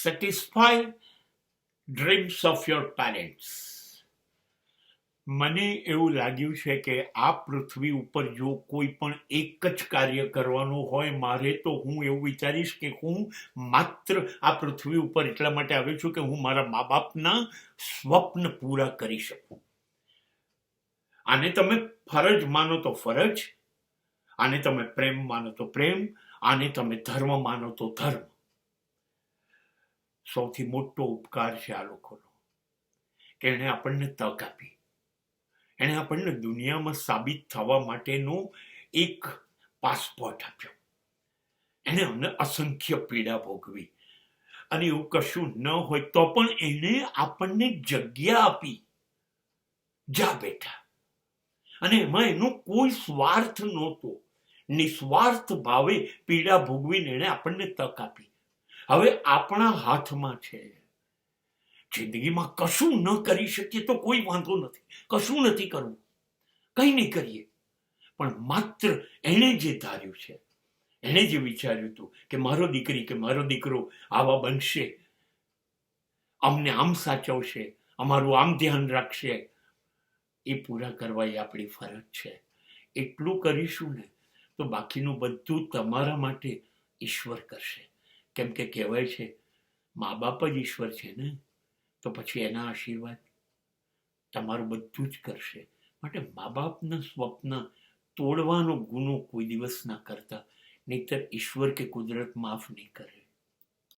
Satisfy dreams of your parents. મને એવું લાગ્યું છે કે આ પૃથ્વી ઉપર જો કોઈ પણ એક જ કાર્ય કરવાનું હોય મારે, તો હું એવું વિચારીશ કે હું માત્ર આ પૃથ્વી ઉપર એટલા માટે આવ્યો છું કે હું મારા મા બાપના સ્વપ્ન પૂરા કરી શકું. આને તમે ફરજ માનો તો ફરજ, આને તમે પ્રેમ માનો તો પ્રેમ, આને તમે ધર્મ માનો તો ધર્મ. સૌથી મોટો ઉપકાર છે આ લોકોનો કે એણે આપણને તક આપી. એણે આપણને દુનિયામાં સાબિત થવા માટેનો એક પાસપોર્ટ આપ્યો. એણે અમને અસંખ્ય પીડા ભોગવી, અને એવું કશું ન હોય તો પણ એણે આપણને જગ્યા આપી. જા બેઠા. અને એમાં એનો કોઈ સ્વાર્થ નહોતો. નિસ્વાર્થ ભાવે પીડા ભોગવીને એણે આપણને તક આપી. હવે આપણા હાથમાં છે. જિંદગીમાં કશું ન કરી શકીએ તો કોઈ વાંધો નથી, કશું નથી કરવું, કંઈ નહીં કરીએ, પણ માત્ર એણે જે ધાર્યું છે, એણે જે વિચાર્યું હતું કે મારો દીકરી કે મારો દીકરો આવા બનશે, અમને આમ સાચવશે, અમારું આમ ધ્યાન રાખશે, એ પૂરા કરવા એ આપણી ફરજ છે. એટલું કરીશું ને તો બાકીનું બધું તમારા માટે ઈશ્વર કરશે. કેમ કે કહેવાય છે મા બાપ જ ઈશ્વર છે ને, તો પછી એના આશીર્વાદ તમારું બધું જ કરશે. માટે મા બાપના સ્વપ્ન તોડવાનો ગુનો કોઈ દિવસ ના કરતા, નહીતર ઈશ્વર કે કુદરત માફ નહીં કરે.